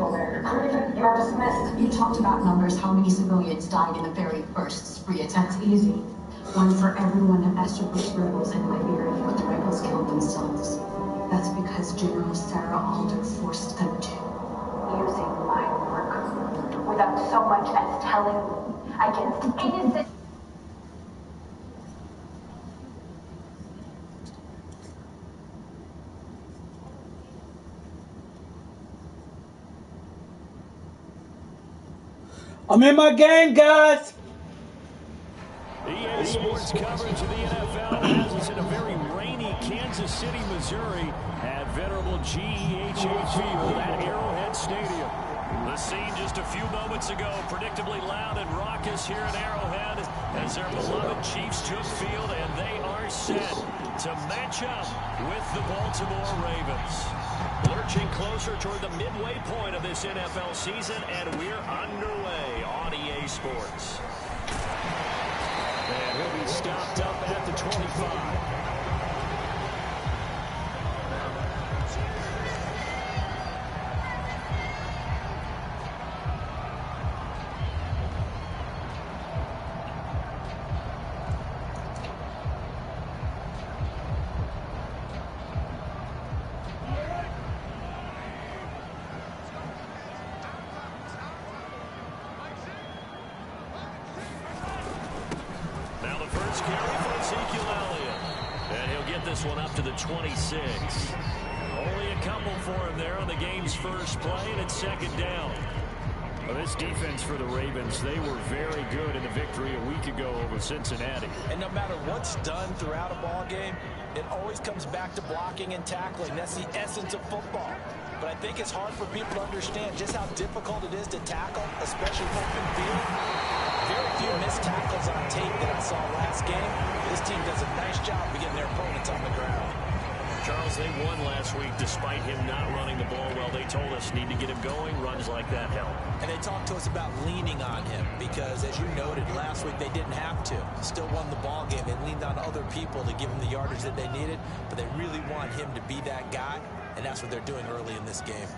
everywhere. Griffin, you're dismissed. You talked about numbers, how many civilians died in the very first spree attack. That's easy. One for everyone at Established rebels in Liberia, but the rebels killed themselves. That's because General Sarah Alder forced them to. Using my work without so much as telling against innocent. I'm in my game, guys. EA Sports coverage of the NFL has us in a very rainy Kansas City, Missouri at venerable GEHA Field at Arrowhead Stadium. The scene just a few moments ago, predictably loud and raucous here at Arrowhead as their beloved Chiefs took field, and they are set to match up with the Baltimore Ravens. Lurching closer toward the midway point of this NFL season, and we're underway on EA Sports. And he'll be stopped up at the 25. One up to the 26. Only a couple for him there on the game's first play, and it's second down. Well, this defense for the Ravens, they were very good in the victory a week ago over Cincinnati. And no matter what's done throughout a ball game, it always comes back to blocking and tackling. That's the essence of football. But I think it's hard for people to understand just how difficult it is to tackle, especially open field. Very few missed tackles on tape that I saw last game. This team does a nice job of getting their opponents on the ground. Charles, they won last week despite him not running the ball well. They told us need to get him going. Runs like that help. And they talked to us about leaning on him because, as you noted, last week they didn't have to. Still won the ball game. They leaned on other people to give them the yardage that they needed, but they really want him to be that guy, and that's what they're doing early in this game.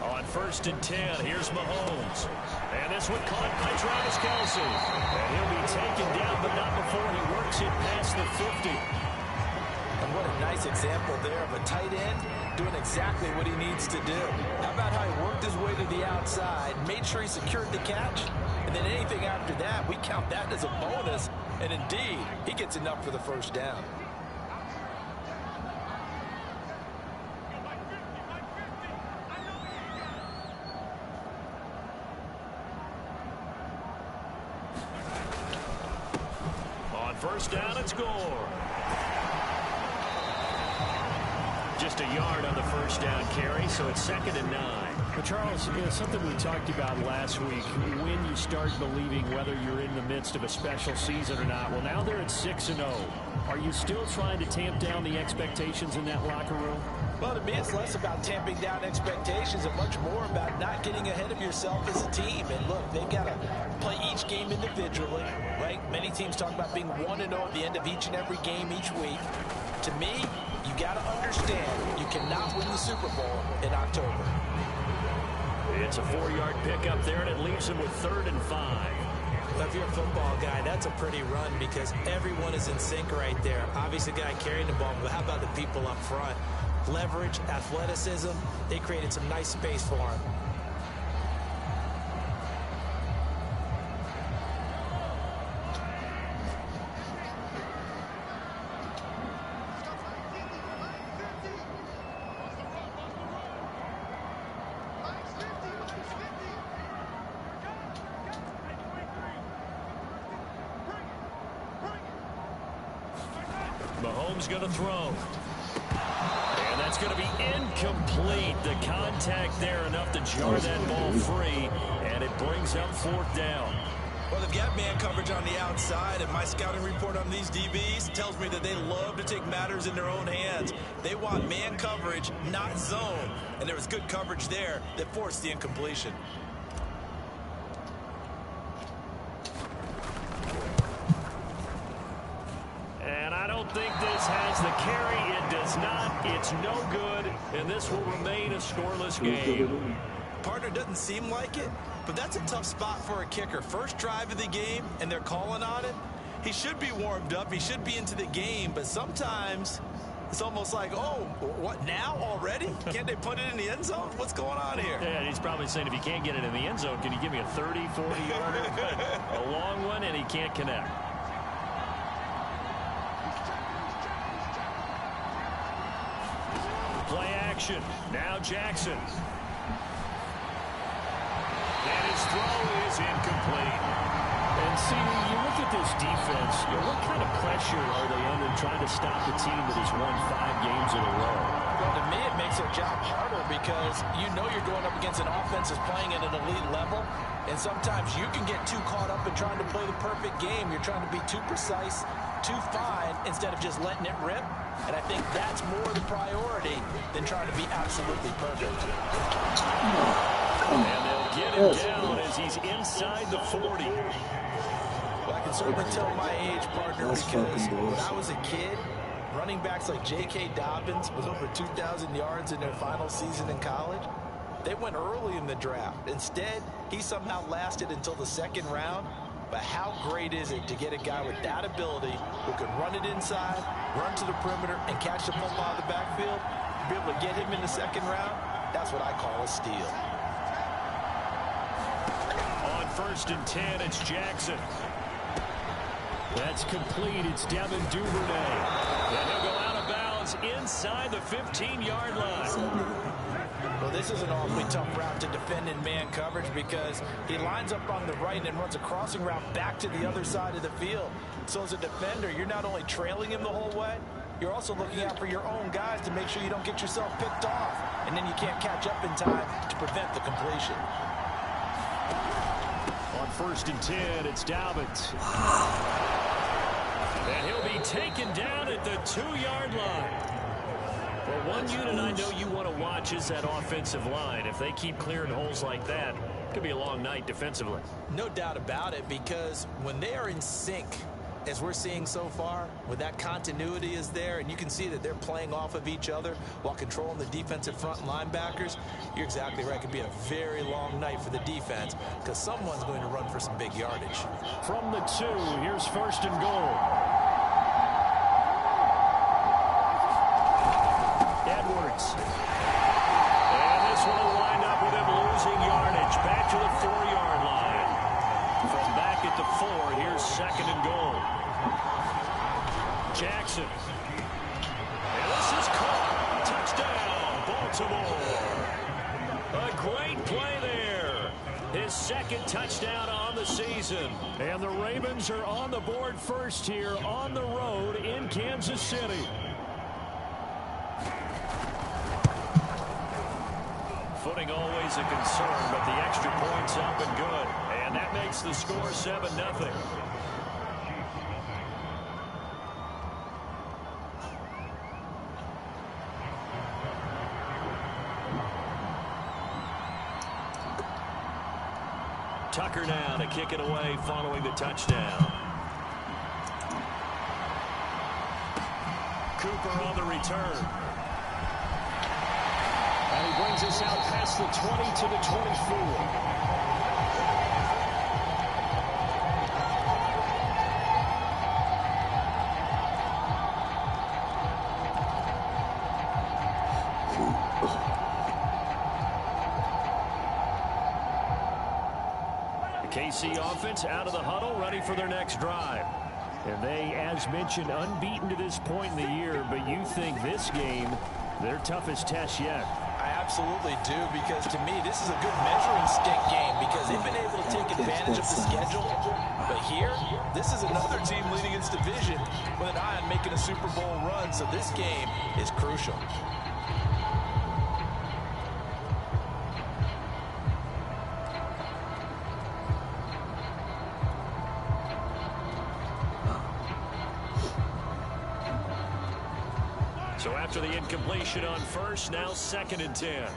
On 1st and 10, here's Mahomes. And this one caught by Travis Kelce. And he'll be taken down, but not before he works it past the 50. And what a nice example there of a tight end doing exactly what he needs to do. How about how he worked his way to the outside, made sure he secured the catch, and then anything after that, we count that as a bonus. And indeed, he gets enough for the first down. First down and score. Just a yard on the first down carry, so it's 2nd and 9. But Charles, something we talked about last week, when you start believing whether you're in the midst of a special season or not. Well, now they're at 6-0. Are you still trying to tamp down the expectations in that locker room? Well, to me, it's less about tamping down expectations and much more about not getting ahead of yourself as a team. And look, they've got to play each game individually, right? Many teams talk about being 1-0 at the end of each and every game each week. To me, you got to understand you cannot win the Super Bowl in October. It's a 4-yard pickup there, and it leaves him with 3rd and 5. Well, if you're a football guy, that's a pretty run because everyone is in sync right there. Obviously, the guy carrying the ball, but how about the people up front? Leverage, athleticism, they created some nice space for him. Mahomes going to throw. And that's going to be incomplete. The contact there enough to jar that ball free, and it brings up 4th down. Well, they've got man coverage on the outside, and my scouting report on these DBs tells me that they love to take matters in their own hands. They want man coverage, not zone. And there was good coverage there that forced the incompletion. And I don't think this has has the carry. It does not. It's no good, and this will remain a scoreless game. Partner doesn't seem like it, but that's a tough spot for a kicker. First drive of the game, and they're calling on it. He should be warmed up. He should be into the game, but sometimes it's almost like, oh, what now already? Can't they put it in the end zone? What's going on here? Yeah, he's probably saying, if you can't get it in the end zone, can you give me a 30, 40-yarder? A long one, and he can't connect. Play action. Now Jackson. And his throw is incomplete. And see, you look at this defense, what kind of pressure are they under trying to stop a team that has won 5 games in a row? Well, to me, it makes their job harder because you know you're going up against an offense that's playing at an elite level, and sometimes you can get too caught up in trying to play the perfect game. You're trying to be too precise, too fine, instead of just letting it rip. And I think that's more the priority than trying to be absolutely perfect. And they'll get him down as he's inside the 40. Well, I can certainly tell my age, partner, because when I was a kid, running backs like J.K. Dobbins with over 2,000 yards in their final season in college, they went early in the draft. Instead, he somehow lasted until the 2nd round. But how great is it to get a guy with that ability who can run it inside, run to the perimeter, and catch the football out of the backfield? To be able to get him in the 2nd round, that's what I call a steal. On 1st and 10, it's Jackson. That's complete. It's Devin Duvernay. And he'll go out of bounds inside the 15-yard line. Well, this is an awfully tough route to defend in man coverage because he lines up on the right and runs a crossing route back to the other side of the field. So as a defender, you're not only trailing him the whole way, you're also looking out for your own guys to make sure you don't get yourself picked off. And then you can't catch up in time to prevent the completion. On 1st and 10, it's Dobbins. And he'll be taken down at the 2-yard line. Well, one unit I know you want to watch is that offensive line. If they keep clearing holes like that, it could be a long night defensively. No doubt about it, because when they are in sync, as we're seeing so far, when that continuity is there, and you can see that they're playing off of each other while controlling the defensive front linebackers, you're exactly right. It could be a very long night for the defense because someone's going to run for some big yardage. From the 2, here's 1st and goal. Edwards. And this one will wind up with him losing yardage. Back to the 4-yard line. From back at the 4, here's 2nd and goal. Jackson. And this is caught. Touchdown, Baltimore. A great play there. His 2nd touchdown on the season. And the Ravens are on the board first here on the road in Kansas City. Footing always a concern, but the extra point's up and good. And that makes the score 7-0. Tucker now to kick it away following the touchdown. Cooper on the return. And he brings us out past the 20 to the 24. The KC offense out of the huddle, ready for their next drive. And they, as mentioned, unbeaten to this point in the year, but you think this game, their toughest test yet. I absolutely do, because to me, this is a good measuring stick game because they've been able to take advantage of the schedule. But here, this is another team leading its division with an eye on making a Super Bowl run, so this game is crucial. So after the incompletion on 1st, now 2nd and 10.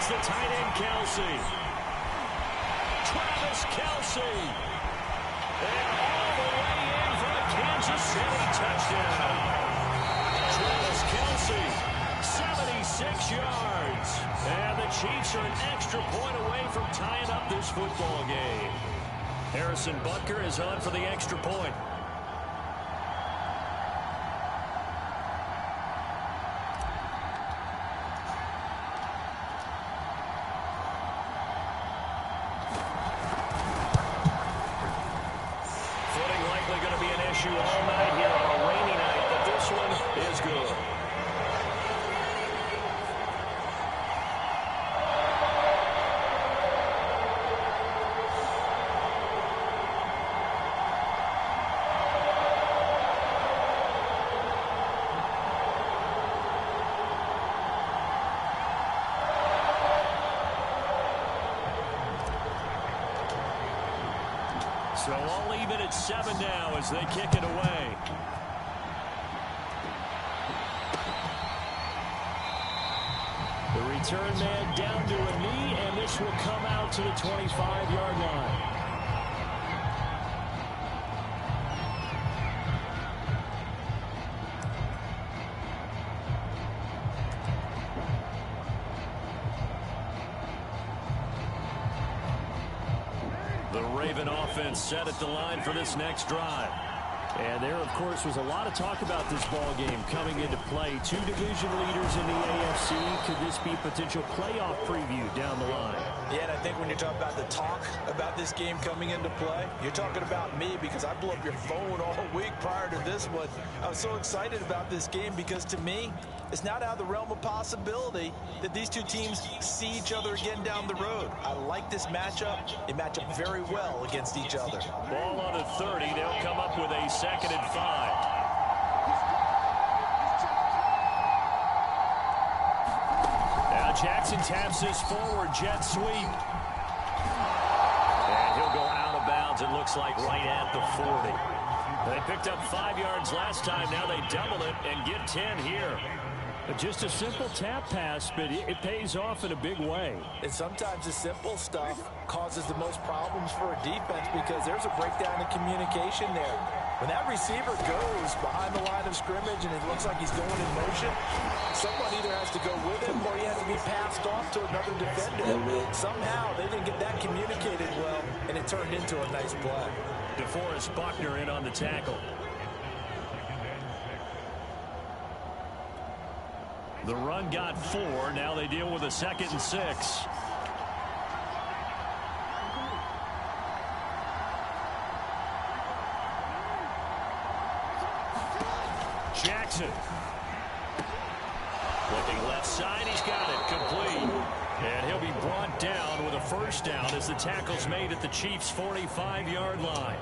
Here's the tight end, Kelsey. Travis Kelsey. And all the way in for a Kansas City touchdown. Travis Kelsey, 76 yards. And the Chiefs are an extra point away from tying up this football game. Harrison Butker is on for the extra point. Footing likely going to be an issue all night here on a rainy night, but this one is good. So all even at 7 now as they kick it away. The return man down to a knee, and this will come out to the 25-yard line. The Raven offense set at the line for this next drive. And there, of course, was a lot of talk about this ball game coming into play. Two division leaders in the AFC. Could this be a potential playoff preview down the line? Yeah, and I think when you're talking about the talk about this game coming into play, you're talking about me because I blew up your phone all week prior to this one. I was so excited about this game because to me, it's not out of the realm of possibility that these two teams see each other again down the road. I like this matchup. They match up very well against each other. Ball on the 30. They'll come up with a 2nd and 5. Now Jackson taps this forward jet sweep. And he'll go out of bounds, it looks like right at the 40. They picked up 5 yards last time. Now they double it and get 10 here. Just a simple tap pass, but it pays off in a big way. And sometimes the simple stuff causes the most problems for a defense because there's a breakdown in communication there. When that receiver goes behind the line of scrimmage and it looks like he's going in motion, someone either has to go with him or he has to be passed off to another defender. Somehow they didn't get that communicated well, and it turned into a nice play. DeForest Buckner in on the tackle. The run got 4. Now they deal with a 2nd and 6. Jackson. Looking left side. He's got it. Complete. And he'll be brought down with a 1st down as the tackle's made at the Chiefs' 45-yard line.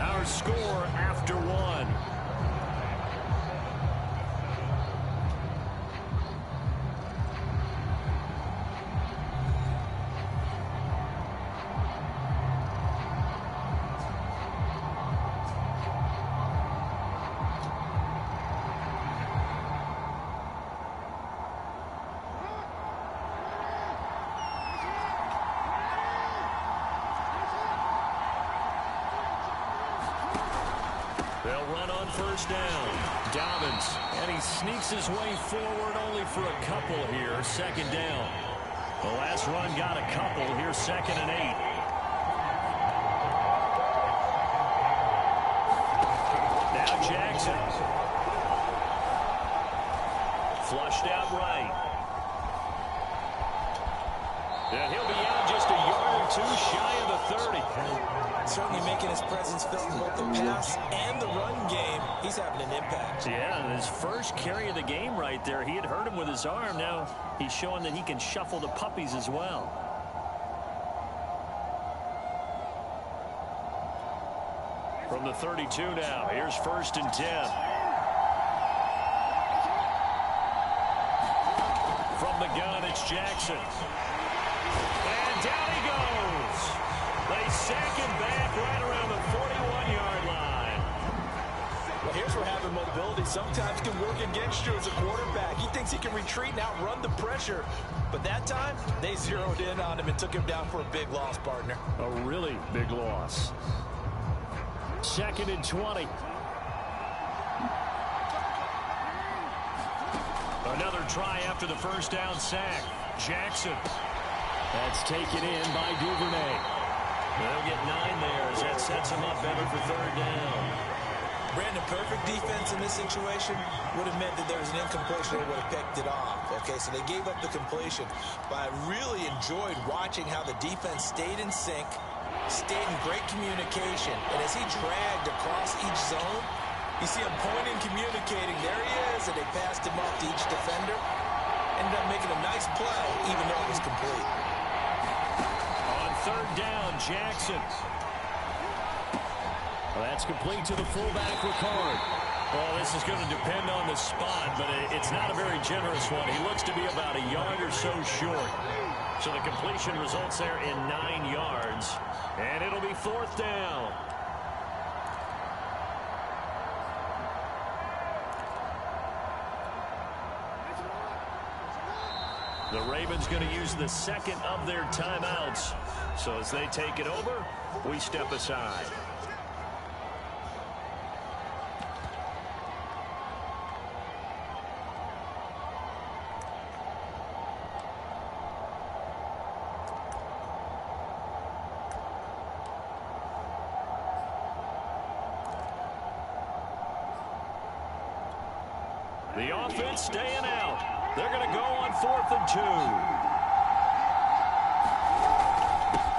Our score after 1. They'll run on 1st down. Dobbins, and he sneaks his way forward only for a couple here. 2nd down. The last run got a couple. Here's 2nd and 8. Now Jackson. Flushed out right. And he'll be out just a yard or 2 shy of the 30. Certainly making his presence felt in both the pass and the run game. He's having an impact. Yeah, his first carry of the game right there. He had hurt him with his arm. Now he's showing that he can shuffle the puppies as well. From the 32 now, here's 1st and 10. From the gun, it's Jackson. And down he goes. They sack him back right around the 41-yard line. Well, here's where having mobility sometimes can work against you as a quarterback. He thinks he can retreat and outrun the pressure. But that time, they zeroed in on him and took him down for a big loss, partner. A really big loss. 2nd and 20. Another try after the first down sack. Jackson. That's taken in by Duvernay. They'll get 9 there as that sets him up better for 3rd down. Brandon, perfect defense in this situation would have meant that there was an incompletion. They would have picked it off. Okay, so they gave up the completion. But I really enjoyed watching how the defense stayed in sync, stayed in great communication. And as he dragged across each zone, you see him pointing, communicating. There he is, and they passed him up to each defender. Ended up making a nice play, even though it was complete. On 3rd down, Jackson. Well, that's complete to the fullback, Ricard. Well, this is going to depend on the spot, but it's not a very generous one. He looks to be about a yard or so short. So the completion results there in 9 yards, and it'll be 4th down. The Ravens going to use the 2nd of their timeouts. So as they take it over, we step aside. The offense staying out. They're going to go on 4th and 2.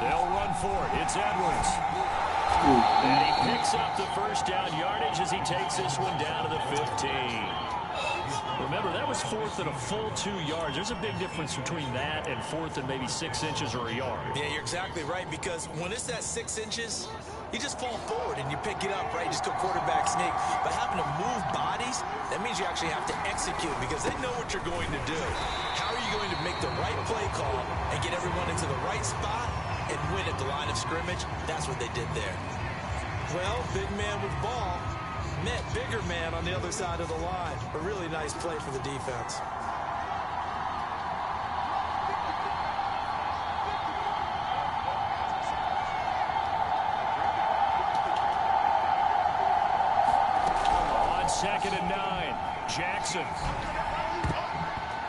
They'll run for it. It's Edwards. And he picks up the first down yardage as he takes this one down to the 15. Remember, that was 4th and a full 2 yards. There's a big difference between that and 4th and maybe 6 inches or a yard. Yeah, you're exactly right, because when it's that 6 inches, you just fall forward and you pick it up, right? You just go quarterback sneak. But having to move bodies, that means you actually have to execute because they know what you're going to do. How are you going to make the right play call and get everyone into the right spot and win at the line of scrimmage? That's what they did there. Well, big man with ball met bigger man on the other side of the line. A really nice play for the defense. On 2nd and 9, Jackson.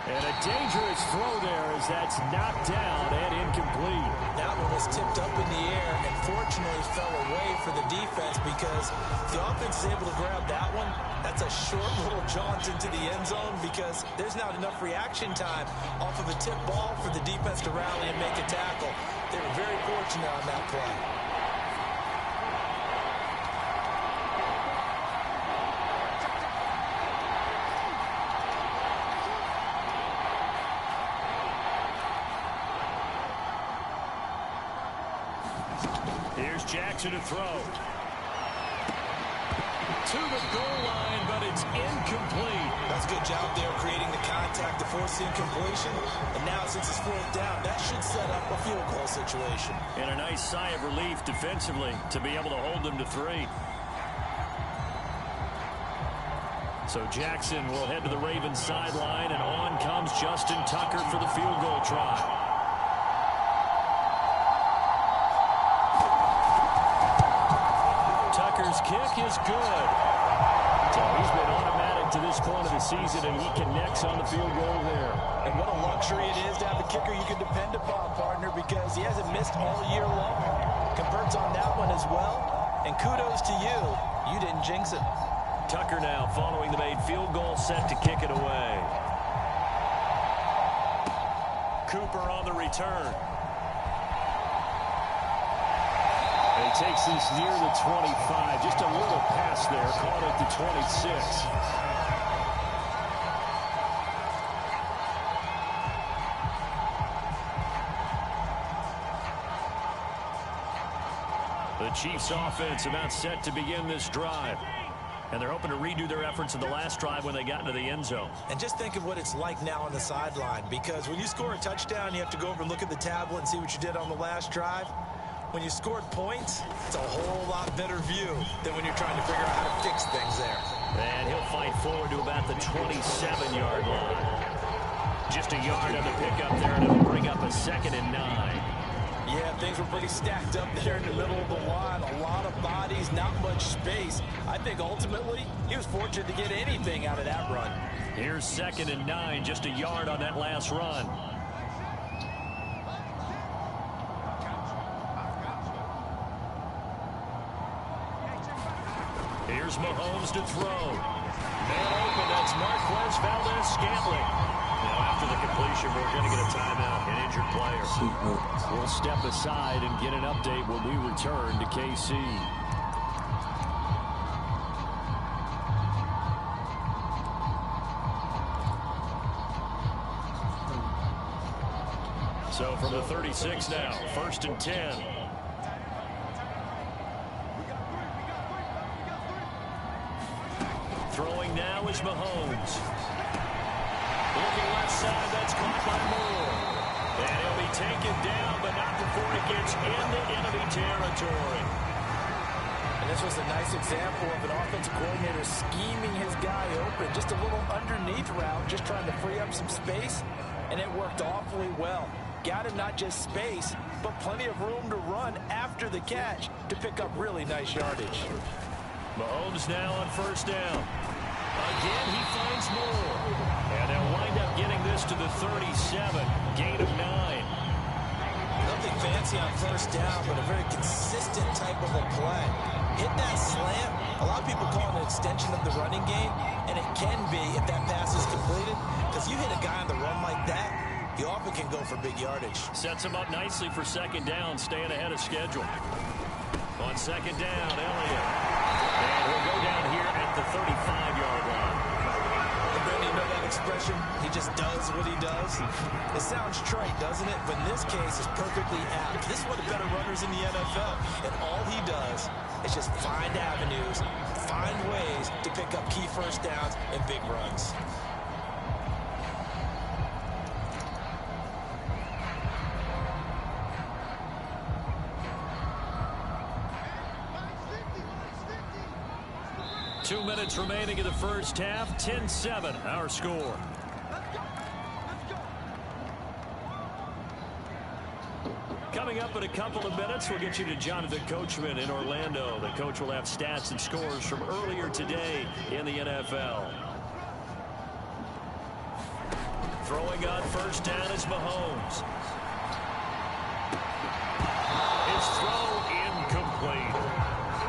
And a dangerous throw there as that's knocked down and incomplete. That one was tipped up in the air and fortunately fell away for the defense because if the offense is able to grab that one, that's a short little jaunt into the end zone because there's not enough reaction time off of a tip ball for the defense to rally and make a tackle. They were very fortunate on that play. Here's Jackson to throw. To the goal line, but it's incomplete. That's a good job there creating the contact to force the incompletion. And now since it's 4th down, that should set up a field goal situation. And a nice sigh of relief defensively to be able to hold them to 3. So Jackson will head to the Ravens sideline, and on comes Justin Tucker for the field goal try. Tucker's kick is good. So he's been automatic to this point of the season, and he connects on the field goal there. And what a luxury it is to have a kicker you can depend upon, partner, because he hasn't missed all year long. Converts on that one as well. And kudos to you. You didn't jinx it. Tucker now following the made field goal, set to kick it away. Cooper on the return. And he takes this near the 25. Just a little pass there, caught at the 26. The Chiefs offense about set to begin this drive. And they're hoping to redo their efforts in the last drive when they got into the end zone. And just think of what it's like now on the sideline, because when you score a touchdown, you have to go over and look at the tablet and see what you did on the last drive. When you scored points, it's a whole lot better view than when you're trying to figure out how to fix things there. And he'll fight forward to about the 27-yard line. Just a yard on the pickup there, and it'll bring up a 2nd and 9. Yeah, things were pretty stacked up there in the middle of the line. A lot of bodies, not much space. I think ultimately he was fortunate to get anything out of that run. Here's 2nd and 9, just a yard on that last run. Here's Mahomes to throw. Man open, that's Marquez Valdez-Scantling. Now, after the completion, we're going to get a timeout, an injured player. We'll step aside and get an update when we return to KC. So from the 36 now, 1st and 10. Throwing now is Mahomes. Looking left side, that's caught by Moore. And he'll be taken down, but not before it gets into enemy territory. And this was a nice example of an offensive coordinator scheming his guy open. Just a little underneath route, just trying to free up some space. And it worked awfully well. Got him not just space, but plenty of room to run after the catch to pick up really nice yardage. Mahomes now on 1st down. Again, he finds Moore. And they'll wind up getting this to the 37. Gain of 9. Nothing fancy on 1st down, but a very consistent type of a play. Hit that slant. A lot of people call it an extension of the running game, and it can be if that pass is completed, because you hit a guy on the run like that, you often can go for big yardage. Sets him up nicely for 2nd down, staying ahead of schedule. On 2nd down, Elliott. And he'll go down here at the 35-yard line. And then you know that expression, he just does what he does. It sounds trite, doesn't it? But in this case, it's perfectly apt. This is one of the better runners in the NFL. And all he does is just find avenues, find ways to pick up key 1st downs and big runs. Two minutes remaining in the 1st half. 10-7, our score. Coming up in a couple of minutes, we'll get you to Jonathan Coachman in Orlando. The coach will have stats and scores from earlier today in the NFL. Throwing on 1st down is Mahomes. His throw incomplete.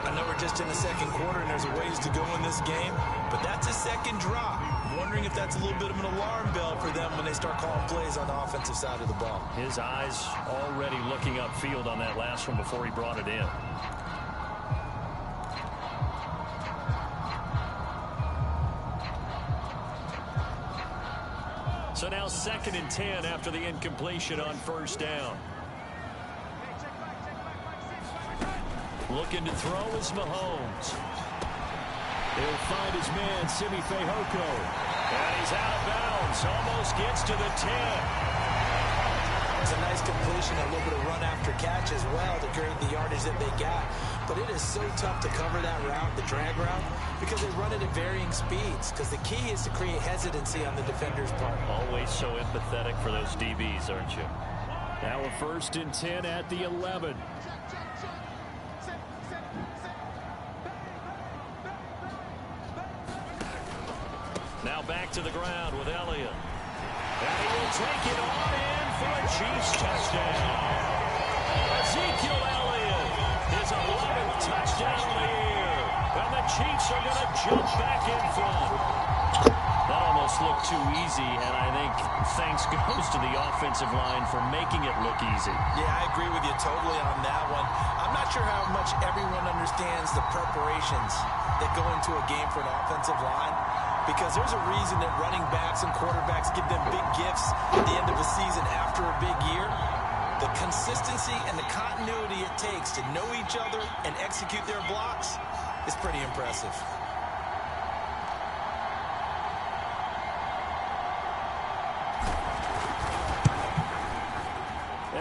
I know we're just in the 2nd quarter and there's a ways to go in this game, but that's a 2nd drop. I'm wondering if that's a little bit of an alarm bell for them when they start calling plays on the offensive side of the ball. His eyes already looking upfield on that last one before he brought it in. So now 2nd and 10 after the incompletion on 1st down. Looking to throw is Mahomes. He'll find his man, Simi Fehoko. And he's out of bounds. Almost gets to the 10. It's a nice completion, a little bit of run after catch as well to create the yardage that they got. But it is so tough to cover that route, the drag route, because they run it at varying speeds. Because the key is to create hesitancy on the defender's part. Always so empathetic for those DBs, aren't you? Now a 1st and 10 at the 11. Now back to the ground with Elliott. And he will take it on in for a Chiefs touchdown. Ezekiel Elliott, his 11th touchdown of the year. And the Chiefs are going to jump back in front. That almost looked too easy, and I think thanks goes to the offensive line for making it look easy. Yeah, I agree with you totally on that one. I'm not sure how much everyone understands the preparations that go into a game for an offensive line, because there's a reason that running backs and quarterbacks give them big gifts at the end of a season after a big year. The consistency and the continuity it takes to know each other and execute their blocks is pretty impressive.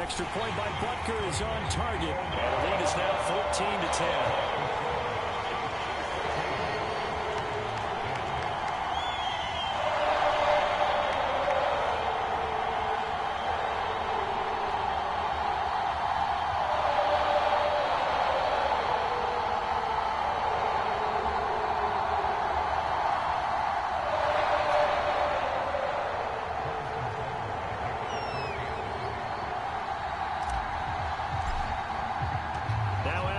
extra point by Butker is on target. And the lead is now 14-10.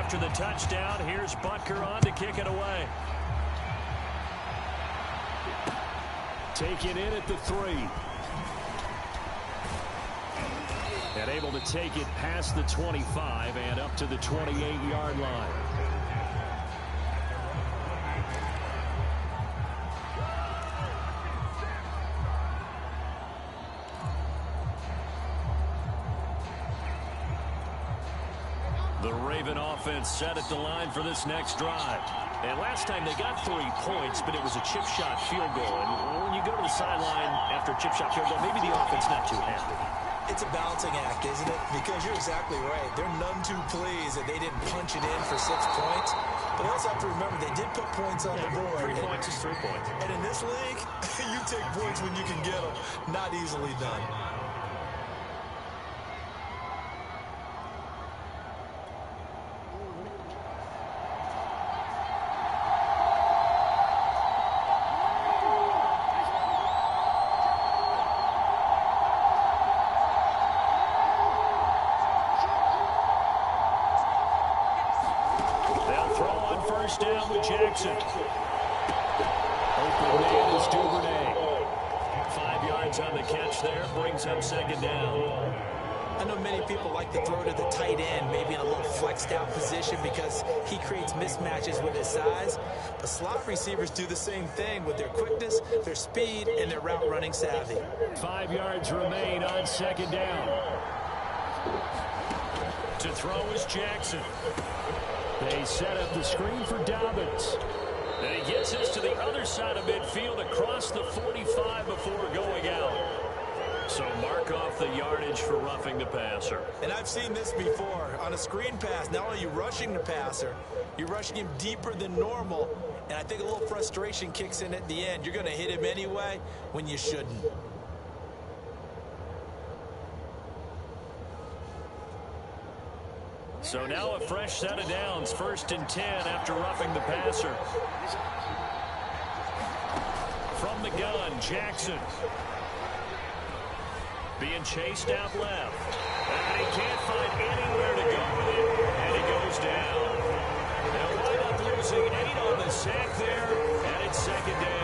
After the touchdown, here's Butker on to kick it away. Take it in at the 3. And able to take it past the 25 and up to the 28-yard line. The Raven offense set at the line for this next drive. And last time they got 3 points, but it was a chip shot field goal. And when you go to the sideline after a chip shot field goal, maybe the offense not too happy. It's a balancing act, isn't it? Because you're exactly right. They're none too pleased that they didn't punch it in for 6 points. But they also have to remember they did put points on the board. 3 points is 3 points. And in this league, you take points when you can get them. Not easily done. Down with Jackson. Open man is Duvernay. 5 yards on the catch there. Brings up second down. I know many people like to throw to the tight end, maybe in a little flexed out position because he creates mismatches with his size. But slot receivers do the same thing with their quickness, their speed, and their route running savvy. 5 yards remain on second down. To throw is Jackson. They set up the screen for Dobbins. And he gets this to the other side of midfield across the 45 before going out. So mark off the yardage for roughing the passer. And I've seen this before. On a screen pass, not only are you rushing the passer, you're rushing him deeper than normal. And I think a little frustration kicks in at the end. You're going to hit him anyway when you shouldn't. So now a fresh set of downs, 1st and 10 after roughing the passer. From the gun, Jackson. Being chased out left. And he can't find anywhere to go with it. And he goes down. They'll wind up losing 8 on the sack there. And it's second down.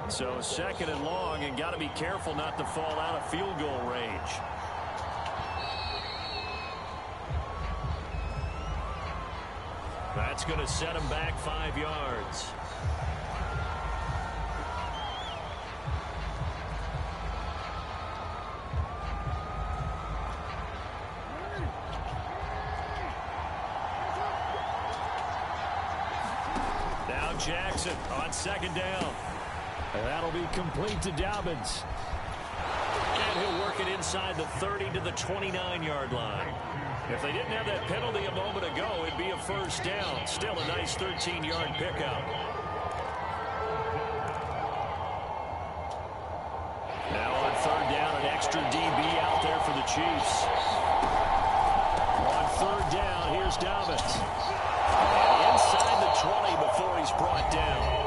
So 2nd and long, and got to be careful not to fall out of field goal range. That's going to set him back 5 yards. Now Jackson on 2nd down. And that'll be complete to Dobbins. And he'll work it inside the 30 to the 29-yard line. If they didn't have that penalty a moment ago, it'd be a first down. Still a nice 13-yard pickup. Now on 3rd down, an extra DB out there for the Chiefs. On 3rd down, here's Dobbins. And inside the 20 before he's brought down.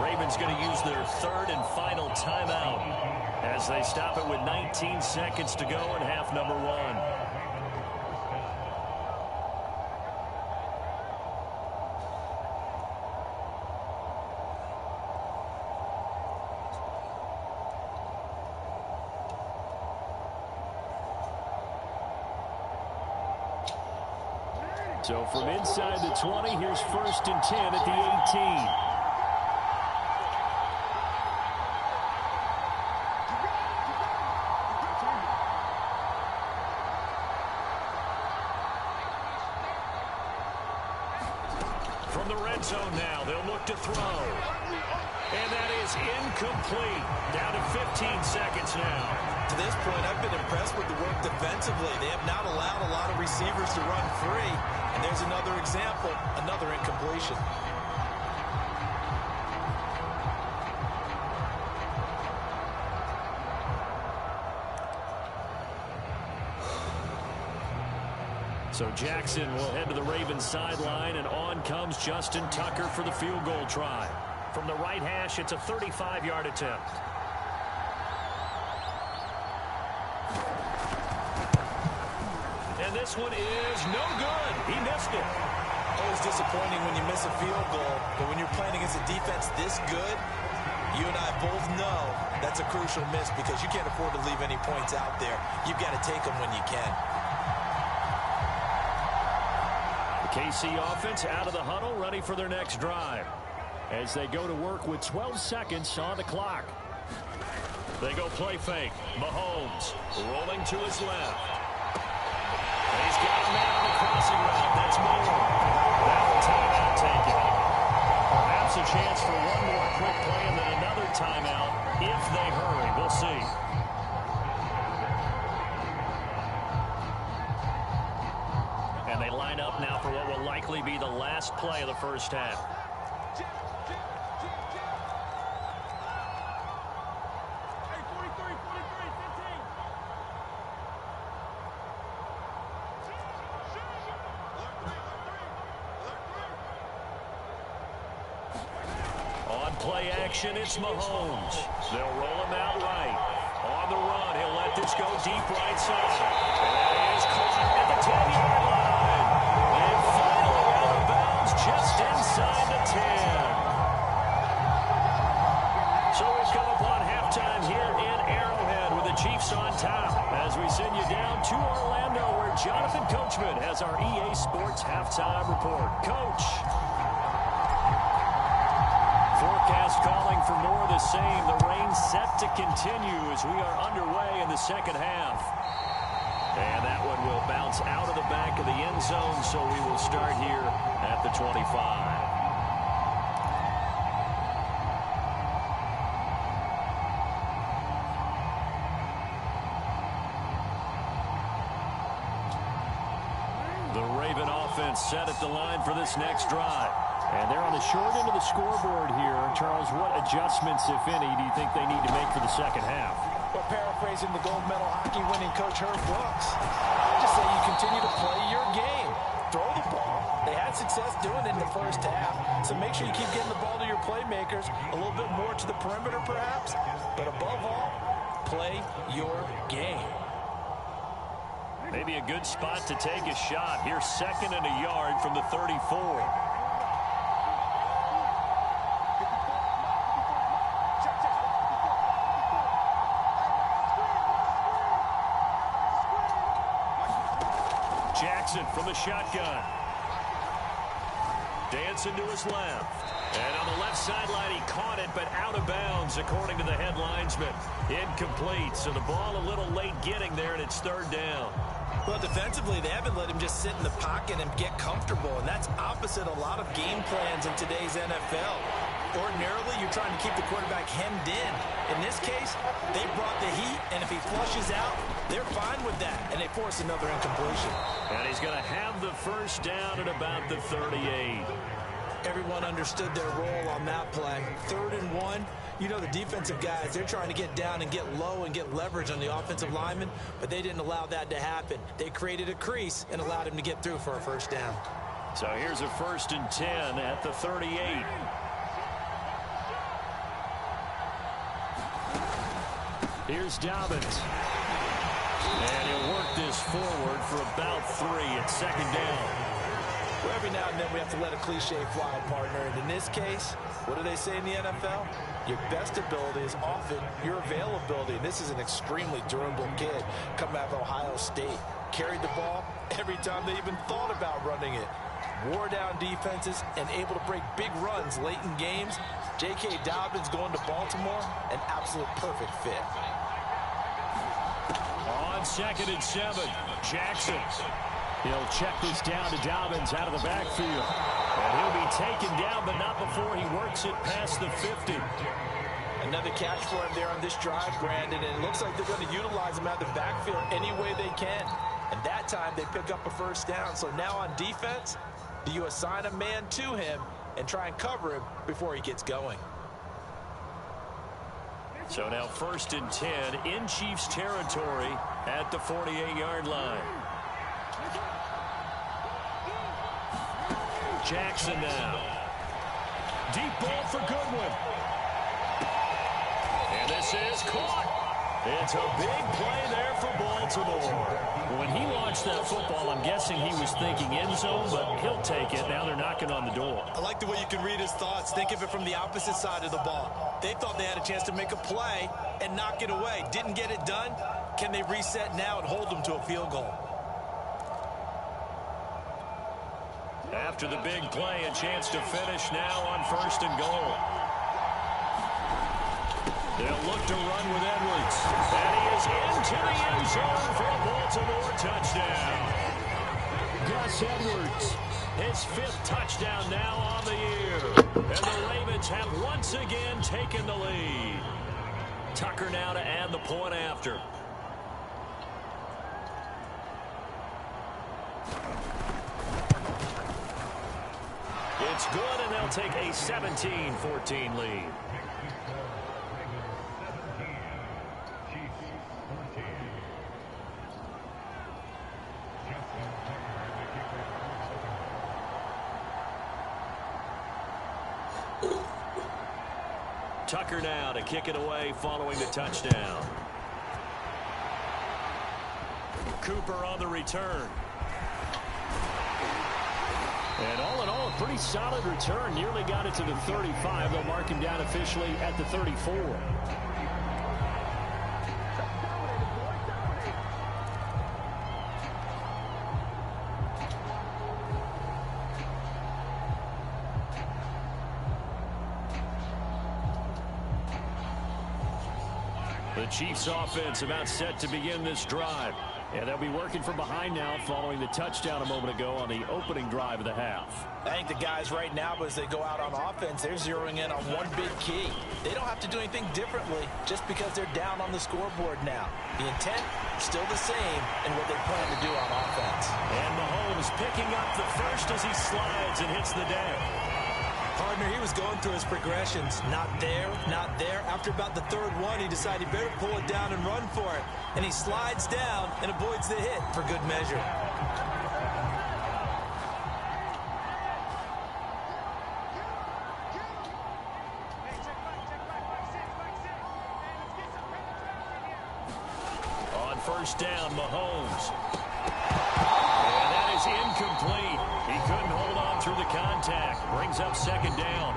Ravens going to use their 3rd and final timeout as they stop it with 19 seconds to go in half number 1. So from inside the 20, here's 1st and 10 at the 18. From the red zone now, they'll look to throw. And that is incomplete. Down to 15 seconds now. To this point, I've been impressed with the work defensively. They have not allowed a lot of receivers to run free. And there's another example, another incompletion. So Jackson will head to the Ravens sideline, and on comes Justin Tucker for the field goal try. From the right hash, it's a 35-yard attempt. And this one is no good. He missed it. Always disappointing when you miss a field goal, but when you're playing against a defense this good, you and I both know that's a crucial miss because you can't afford to leave any points out there. You've got to take them when you can. The KC offense out of the huddle, ready for their next drive as they go to work with 12 seconds on the clock. They go play fake. Mahomes rolling to his left. He's got a man on the crossing route. That's Moore. That will timeout taken. Perhaps a chance for one more quick play and then another timeout if they hurry. We'll see. And they line up now for what will likely be the last play of the first half. Play action, it's Mahomes. They'll roll him out right. On the run, he'll let this go deep right side. And he is caught at the 10-yard line. And finally out of bounds just inside the 10. So we've come upon halftime here in Arrowhead with the Chiefs on top as we send you down to Orlando where Jonathan Coachman has our EA Sports halftime report. Coach. Forecast calling for more of the same. The rain set to continue as we are underway in the second half. And that one will bounce out of the back of the end zone, so we will start here at the 25. The Raven offense set at the line for this next drive. And they're on the short end of the scoreboard here. Charles, what adjustments, if any, do you think they need to make for the second half? Well, paraphrasing the gold medal hockey winning coach Herb Brooks, I just say you continue to play your game. Throw the ball. They had success doing it in the first half, so make sure you keep getting the ball to your playmakers, a little bit more to the perimeter perhaps, but above all, play your game. Maybe a good spot to take a shot. Here's 2nd and a yard from the 34. Jackson from the shotgun. Dancing to his left. And on the left sideline, he caught it, but out of bounds, according to the head linesman. Incomplete, so the ball a little late getting there, and it's 3rd down. Well, defensively, they haven't let him just sit in the pocket and get comfortable, and that's opposite a lot of game plans in today's NFL. Ordinarily, you're trying to keep the quarterback hemmed in. In this case, they brought the heat, and if he flushes out, they're fine with that, and they force another incompletion. And he's going to have the first down at about the 38. Everyone understood their role on that play. 3rd and 1. You know the defensive guys, they're trying to get down and get low and get leverage on the offensive lineman, but they didn't allow that to happen. They created a crease and allowed him to get through for a first down. So here's a 1st and 10 at the 38. Here's Dobbins. And he'll work this forward for about 3 at 2nd down. Well, every now and then we have to let a cliche fly, partner. And in this case, what do they say in the NFL? Your best ability is often your availability. And this is an extremely durable kid coming out of Ohio State. Carried the ball every time they even thought about running it. Wore down defenses and able to break big runs late in games. J.K. Dobbins going to Baltimore, an absolute perfect fit. On 2nd and 7, Jackson. He'll check this down to Dobbins out of the backfield. And he'll be taken down, but not before he works it past the 50. Another catch for him there on this drive, Brandon, and it looks like they're going to utilize him out of the backfield any way they can. And that time they pick up a first down. So now on defense, do you assign a man to him and try and cover him before he gets going? So now 1st and 10 in Chiefs territory at the 48-yard line. Jackson now. Deep ball for Goodwin. And this is caught. It's a big play there for Baltimore. When he launched that football, I'm guessing he was thinking end zone, but he'll take it. Now they're knocking on the door. I like the way you can read his thoughts. Think of it from the opposite side of the ball. They thought they had a chance to make a play and knock it away. Didn't get it done. Can they reset now and hold them to a field goal? After the big play, a chance to finish now on 1st and goal. They'll look to run with Edwards. And he is into the end zone for a Baltimore touchdown. Gus Edwards, his 5th touchdown now on the year. And the Ravens have once again taken the lead. Tucker now to add the point after. It's good, and they'll take a 17-14 lead. Tucker now to kick it away following the touchdown. Cooper on the return. And all in all, a pretty solid return. Nearly got it to the 35. They'll mark him down officially at the 34. The Chiefs offense about set to begin this drive. And they'll be working from behind now following the touchdown a moment ago on the opening drive of the half. I think the guys right now, as they go out on offense, they're zeroing in on one big key. They don't have to do anything differently just because they're down on the scoreboard now. The intent still the same in what they plan to do on offense. And Mahomes picking up the first as he slides and hits the deck. Partner, he was going through his progressions. Not there, not there. After about the 3rd one, he decided he better pull it down and run for it. And he slides down and avoids the hit for good measure. On 1st down, Mahomes. And that is incomplete. He couldn't hold on through the contact. Brings up 2nd down.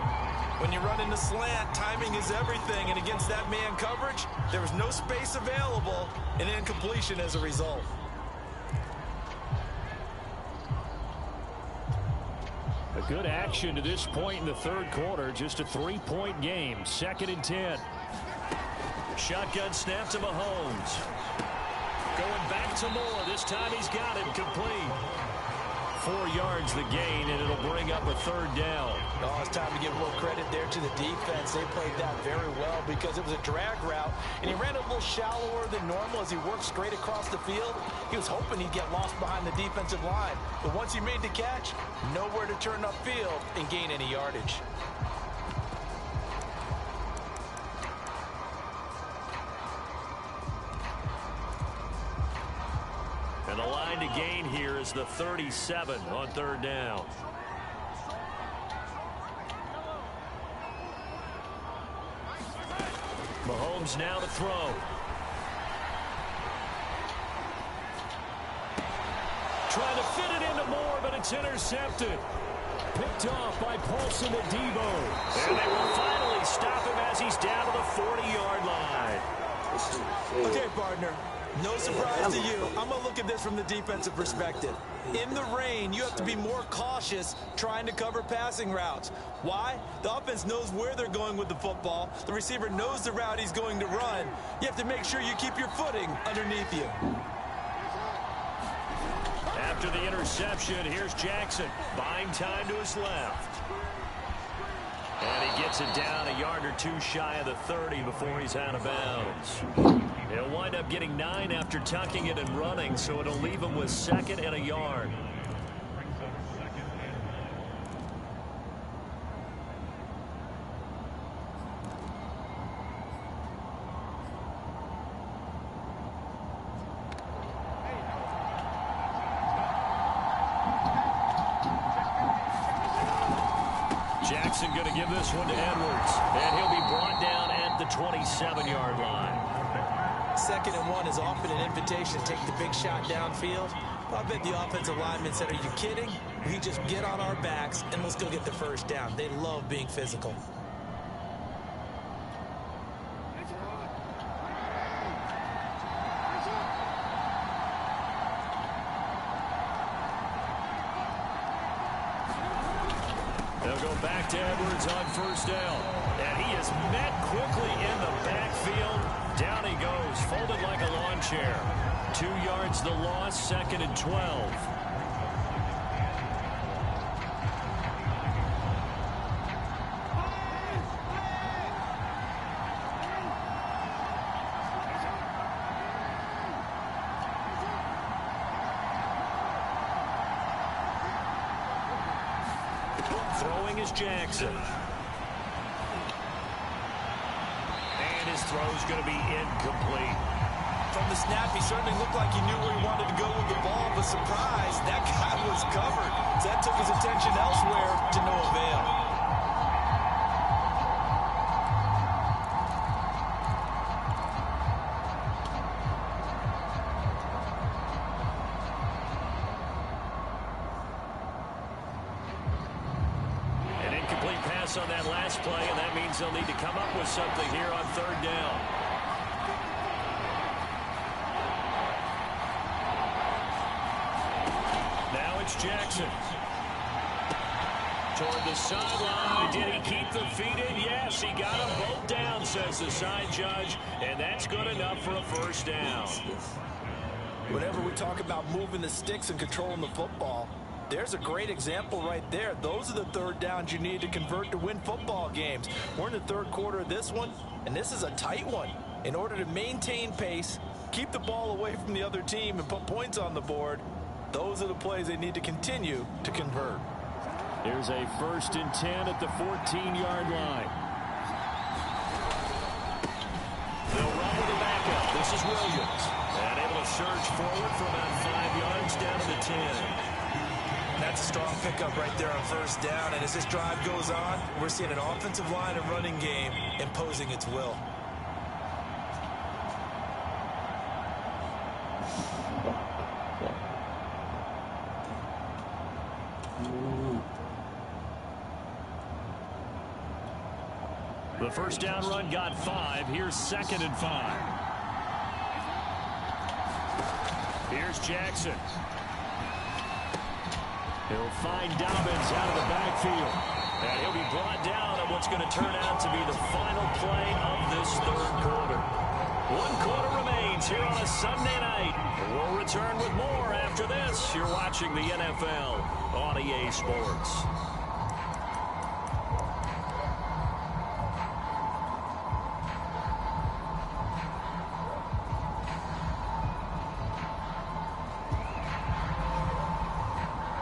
When you run in the slant, timing is everything. And against that man coverage, there was no space available. An incompletion as a result. A good action to this point in the 3rd quarter. Just a 3-point game. 2nd and 10. Shotgun snap to Mahomes. Going back to Moore. This time he's got it complete. 4 yards the gain, and it'll bring up a 3rd down. Oh, it's time to give a little credit there to the defense. They played that very well because it was a drag route, and he ran a little shallower than normal as he worked straight across the field. He was hoping he'd get lost behind the defensive line, but once he made the catch, nowhere to turn upfield and gain any yardage. And the line to gain here is the 37 on 3rd down. Mahomes now to throw. Trying to fit it into Moore, but it's intercepted. Picked off by Paulson and Debo. And they will finally stop him as he's down to the 40-yard line. Okay, partner. No surprise to you. I'm going to look at this from the defensive perspective. In the rain, you have to be more cautious trying to cover passing routes. Why? The offense knows where they're going with the football. The receiver knows the route he's going to run. You have to make sure you keep your footing underneath you. After the interception, here's Jackson. Buying time to his left. And he gets it down a yard or two shy of the 30 before he's out of bounds. He'll wind up getting 9 after tucking it and running, so it'll leave him with 2nd and a yard. Jackson going to give this one to Edwards, and he'll be brought down at the 27-yard line. 2nd and 1 is often an invitation to take the big shot downfield. I bet the offensive lineman said, are you kidding? We just get on our backs and let's go get the first down. They love being physical. They'll go back to Edwards on 1st down. And he is met quickly in the backfield. Down he goes, folded like a lawn chair. 2 yards the loss, 2nd and 12. Throwing is Jackson. And his throw's going to be incomplete. From the snap, he certainly looked like he knew where he wanted to go with the ball, but surprise, that guy was covered. So that took his attention elsewhere to no avail. On that last play, and that means they'll need to come up with something here on 3rd down. Now it's Jackson. Toward the sideline. Did he keep the feet in? Yes, he got them both down, says the side judge, and that's good enough for a 1st down. Whenever we talk about moving the sticks and controlling the football, there's a great example right there. Those are the 3rd downs you need to convert to win football games. We're in the 3rd quarter of this one, and this is a tight one. In order to maintain pace, keep the ball away from the other team, and put points on the board, those are the plays they need to continue to convert. Here's a 1st and 10 at the 14-yard line. They'll run with the backup. This is Williams. And able to surge forward for about 5 yards down to the 10. That's a strong pickup right there on 1st down. And as this drive goes on, we're seeing an offensive line and running game imposing its will. The 1st down run got 5. Here's 2nd and 5. Here's Jackson. He'll find Dobbins out of the backfield. And he'll be brought down on what's going to turn out to be the final play of this 3rd quarter. 1 quarter remains here on a Sunday night. We'll return with more after this. You're watching the NFL on EA Sports.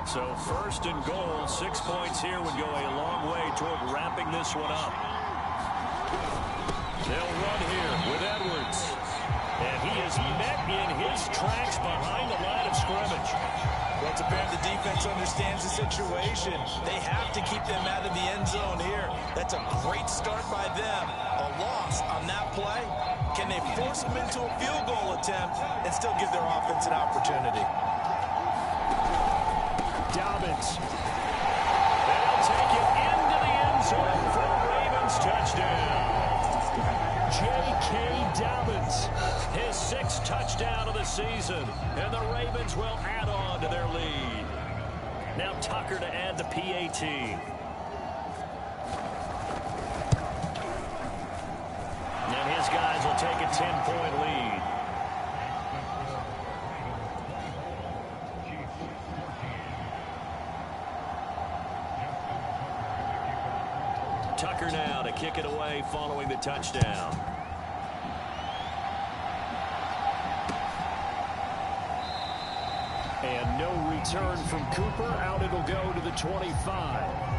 So 1st and goal, 6 points here would go a long way toward wrapping this one up. They'll run here with Edwards. And he is met in his tracks behind the line of scrimmage. Well, it's apparent the defense understands the situation. They have to keep them out of the end zone here. That's a great start by them. A loss on that play. Can they force them into a field goal attempt and still give their offense an opportunity? Dobbins. They'll take it into the end zone for a Ravens touchdown. J.K. Dobbins, his 6th touchdown of the season, and the Ravens will add on to their lead. Now Tucker to add the PAT. And his guys will take a 10-point lead. Tucker now to kick it away following the touchdown. And no return from Cooper. Out it'll go to the 25.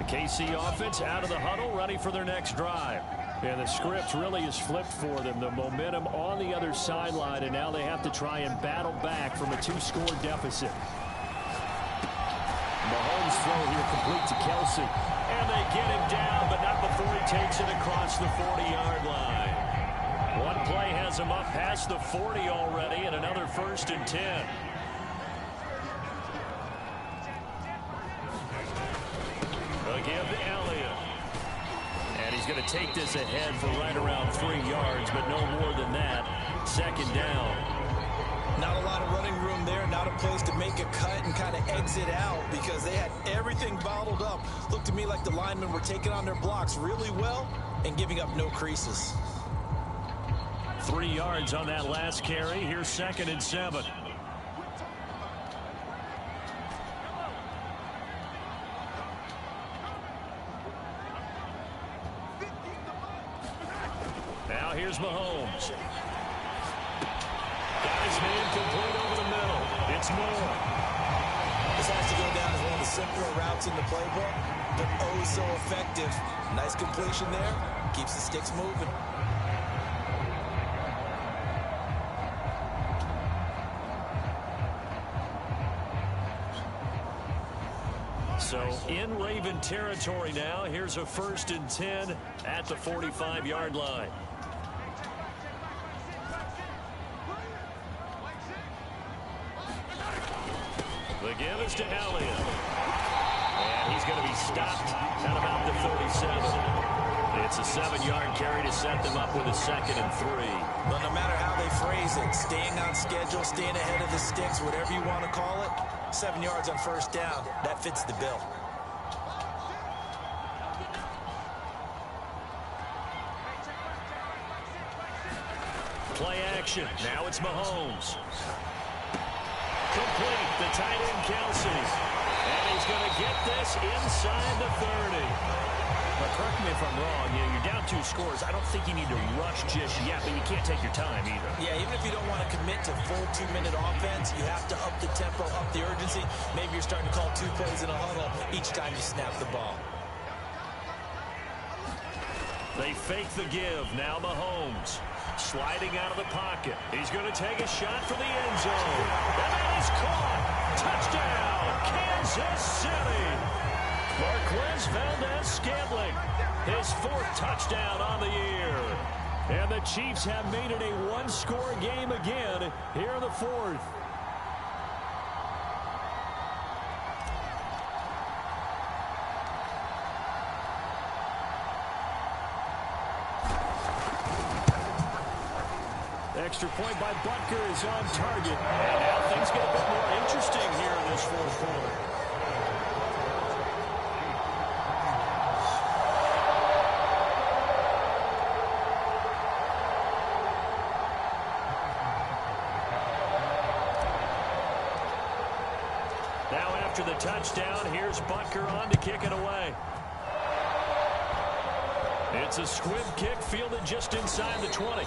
KC offense out of the huddle, ready for their next drive. And the script really is flipped for them. The momentum on the other sideline, and now they have to try and battle back from a 2-score deficit. Mahomes throw here complete to Kelsey. And they get him down, but not before he takes it across the 40-yard line. One play has him up past the 40 already, and another 1st and 10. Again to Elliott. And he's going to take this ahead for right around 3 yards, but no more than that. 2nd down. Not a lot of running room there, not a place to make a cut and kind of exit out because they had everything bottled up. Looked to me like the linemen were taking on their blocks really well and giving up no creases. 3 yards on that last carry. Here's 2nd and 7. Now here's Mahomes. Got his man complete over the middle. It's Moore. This has to go down as one of the simpler routes in the playbook, but oh so effective. Nice completion there. Keeps the sticks moving. So in Raven territory now. Here's a 1st and 10 at the 45-yard line. The give is to Elliott. And he's going to be stopped at about the 47. It's a 7-yard carry to set them up with a 2nd and 3. But no matter how they phrase it, staying on schedule, staying ahead of the sticks, whatever you want to call it, 7 yards on 1st down, that fits the bill. Play action. Now it's Mahomes. Complete. The tight end, Kelsey. And he's going to get this inside the 30. But correct me if I'm wrong. You're down 2 scores. I don't think you need to rush just yet, but you can't take your time either. Yeah, even if you don't want to commit to full 2-minute offense, you have to up the tempo, up the urgency. Maybe you're starting to call 2 plays in a huddle each time you snap the ball. They fake the give. Now Mahomes. Sliding out of the pocket. He's going to take a shot for the end zone. And that is caught. Touchdown, Kansas City. Marquez Valdez-Scantling, his 4th touchdown on the year. And the Chiefs have made it a 1-score game again here in the 4th. Extra point by Butker is on target. And now things get a bit more interesting here in this 4th quarter. Now after the touchdown, here's Butker on to kick it away. It's a squib kick fielded just inside the 20.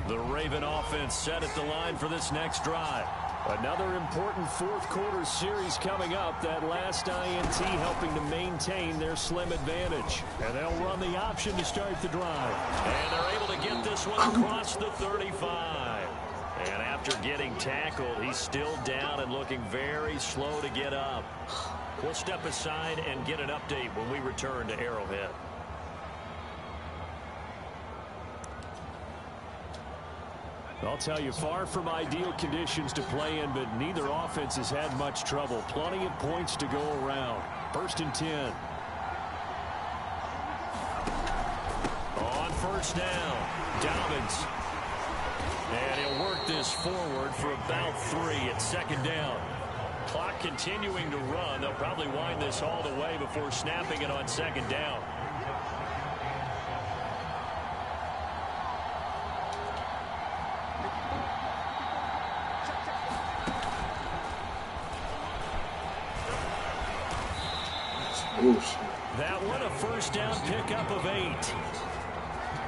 The Raven offense set at the line for this next drive. Another important fourth quarter series coming up. That last INT helping to maintain their slim advantage. And they'll run the option to start the drive. And they're able to get this one across the 35. And after getting tackled, he's still down and looking very slow to get up. We'll step aside and get an update when we return to Arrowhead. I'll tell you, far from ideal conditions to play in, but neither offense has had much trouble. Plenty of points to go around. 1st and 10. On first down, Dobbins. And he'll work this forward for about 3 at 2nd down. Clock continuing to run. They'll probably wind this all the way before snapping it on 2nd down. That one a first down pickup of 8.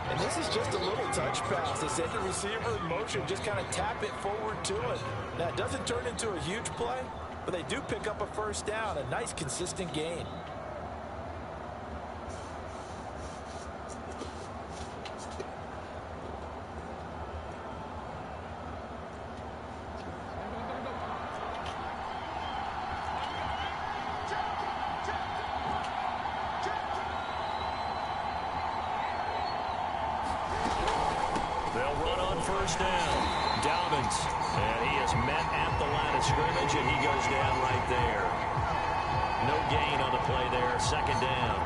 And this is just a little touch pass. They send the receiver in motion, just kind of tap it forward to it. Now, it doesn't turn into a huge play, but they do pick up a first down. A nice, consistent gain. First down, Dobbins, and he is met at the line of scrimmage, and he goes down right there. No gain on the play there, 2nd down.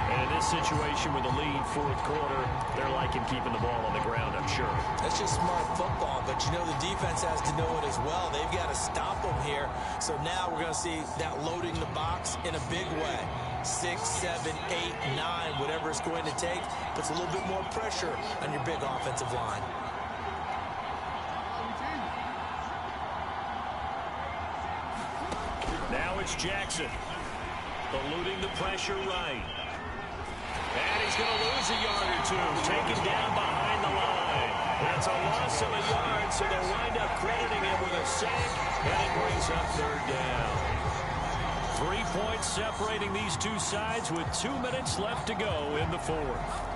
And in this situation with the lead, 4th quarter, they're liking keeping the ball on the ground, I'm sure. That's just smart football, but you know the defense has to know it as well. They've got to stop them here. So now we're going to see that loading the box in a big way. 6, 7, 8, 9, whatever it's going to take, puts a little bit more pressure on your big offensive line. Now it's Jackson, eluding the pressure right. And he's going to lose a yard or 2, taken down behind the line. That's a loss of a yard, so they'll wind up crediting him with a sack, and it brings up 3rd down. 3 points separating these two sides with 2 minutes left to go in the 4th.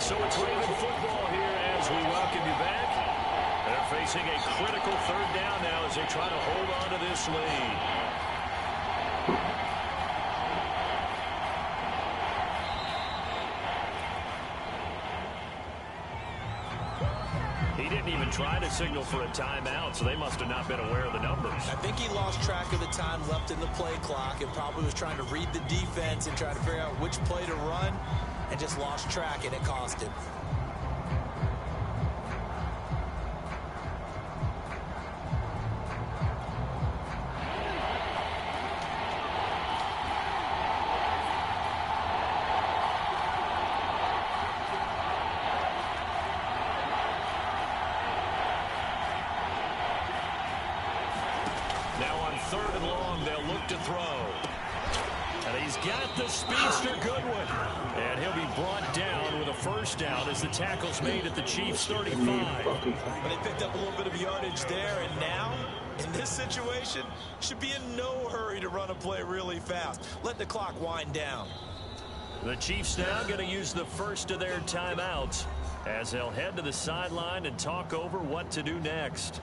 So it's Raven football here as we welcome you back. They're facing a critical 3rd down now as they try to hold on to this lead. He didn't even try to signal for a timeout, so they must have not been aware of the numbers. I think he lost track of the time left in the play clock and probably was trying to read the defense and trying to figure out which play to run, and just lost track, and it cost him. Now on 3rd and long, they'll look to throw. And he's got the speedster Goodwin. And he'll be brought down with a first down as the tackle's made at the Chiefs' 35. But they picked up a little bit of yardage there, and now, in this situation, should be in no hurry to run a play really fast. Let the clock wind down. The Chiefs now going to use the first of their timeouts as they'll head to the sideline and talk over what to do next.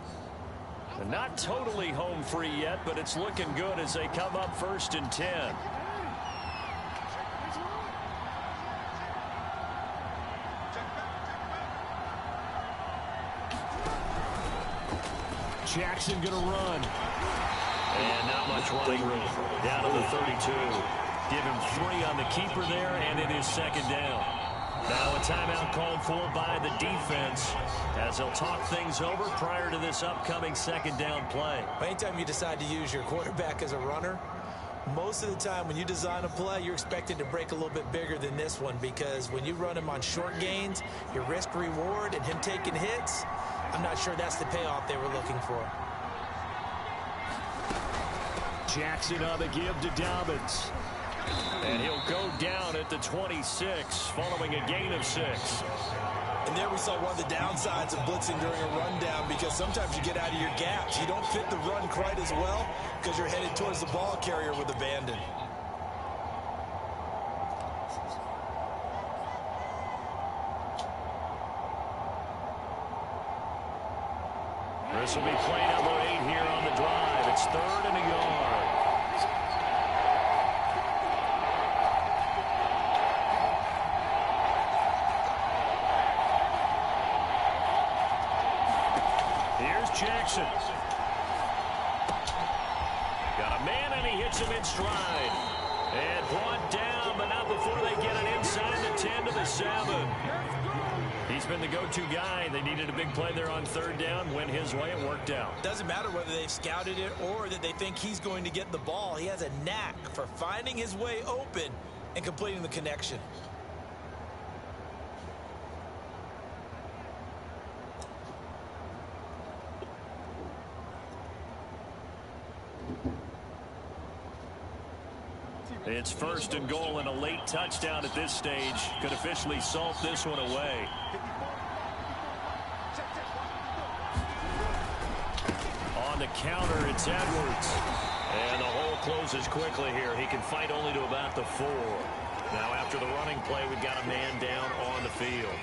Not totally home free yet, but it's looking good as they come up 1st and 10. Jackson going to run. And not much running room. Down to the 32. Give him 3 on the keeper there, and it is 2nd down. Now a timeout called for by the defense as they'll talk things over prior to this upcoming second down play. Anytime you decide to use your quarterback as a runner, most of the time when you design a play, you're expected to break a little bit bigger than this one, because when you run him on short gains, your risk reward and him taking hits, I'm not sure that's the payoff they were looking for. Jackson on the give to Dobbins. And he'll go down at the 26 following a gain of 6. And there we saw one of the downsides of blitzing during a rundown, because sometimes you get out of your gaps. You don't fit the run quite as well because you're headed towards the ball carrier with abandon. This will be play number 8 here on the drive. It's 3rd and a yard. Jackson. Got a man, and he hits him in stride. And brought down, but not before they get it inside the 10 to the 7. He's been the go-to guy. They needed a big play there on 3rd down. Went his way. It worked out. Doesn't matter whether they've scouted it or that they think he's going to get the ball. He has a knack for finding his way open and completing the connection. It's 1st and goal, and a late touchdown at this stage could officially salt this one away. On the counter, it's Edwards. And the hole closes quickly here. He can fight only to about the 4. Now after the running play, we've got a man down on the field.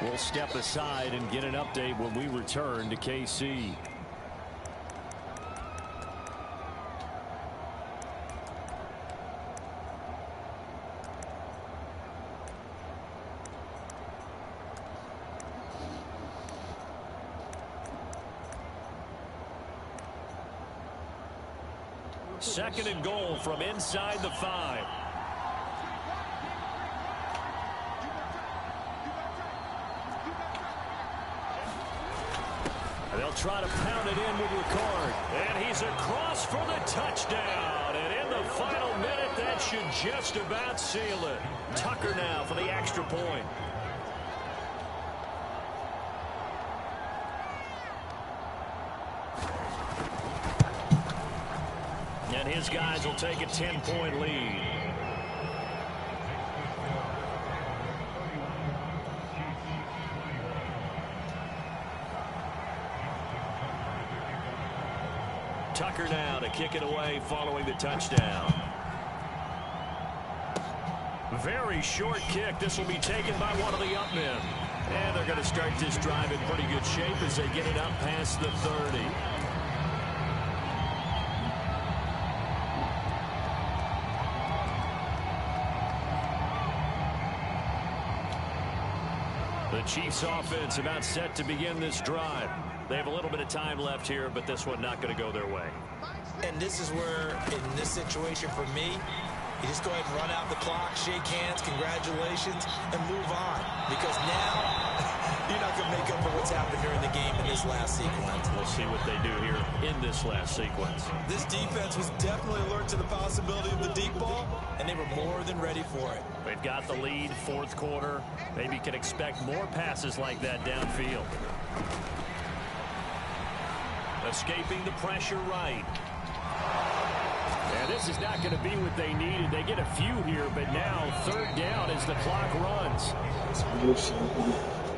We'll step aside and get an update when we return to KC. Second and goal from inside the 5. They'll try to pound it in with Ricard. And he's across for the touchdown. And in the final minute, that should just about seal it. Tucker now for the extra point. And his guys will take a 10-point lead. Tucker now to kick it away following the touchdown. Very short kick. This will be taken by one of the up men. And they're going to start this drive in pretty good shape as they get it up past the 30. The Chiefs offense about set to begin this drive. They have a little bit of time left here, but this one not going to go their way. And this is where, in this situation for me, you just go ahead and run out the clock, shake hands, congratulations, and move on. Because now, you're not going to make up for what's happened during the game in this last sequence. We'll see what they do here in this last sequence. This defense was definitely alert to the possibility of the deep ball, and they were more than ready for it. They've got the lead, 4th quarter. Maybe can expect more passes like that downfield. Escaping the pressure right. And this is not going to be what they needed. They get a few here, but now 3rd down as the clock runs.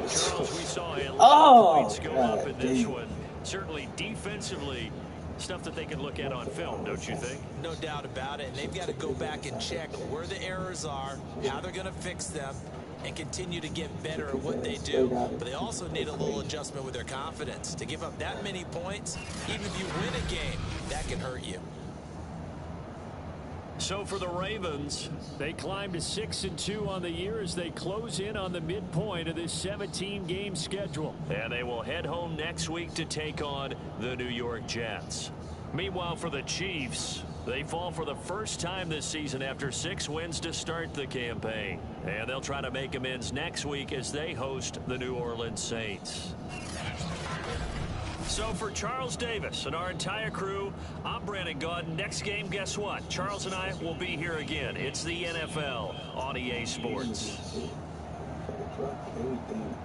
Charles, we saw a lot of points go up in this one. Certainly defensively, stuff that they can look at on film, don't you think? No doubt about it. And they've got to go back and check where the errors are, how they're going to fix them, and continue to get better at what they do. But they also need a little adjustment with their confidence. To give up that many points, even if you win a game, that can hurt you. So for the Ravens, they climb to 6-2 on the year as they close in on the midpoint of this 17-game schedule. And they will head home next week to take on the New York Jets. Meanwhile, for the Chiefs, They fall for the first time this season after 6 wins to start the campaign. And they'll try to make amends next week as they host the New Orleans Saints. So for Charles Davis and our entire crew, I'm Brandon Gaudin. Next game, guess what? Charles and I will be here again. It's the NFL on EA Sports. Everything.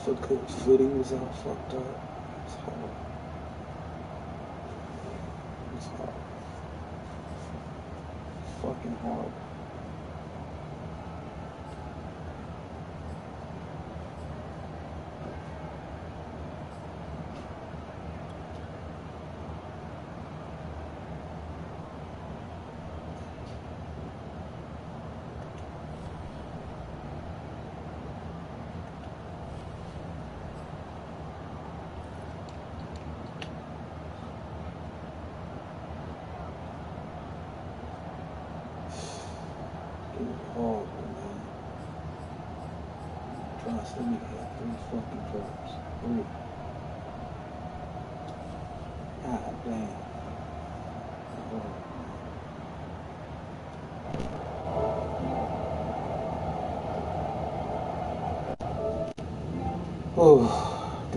Coach footy was all fucked up. It's hard. It's hard. Fucking hard. Horrible, man. Josh, let me have 3 fucking drops. 3. God damn. Oh.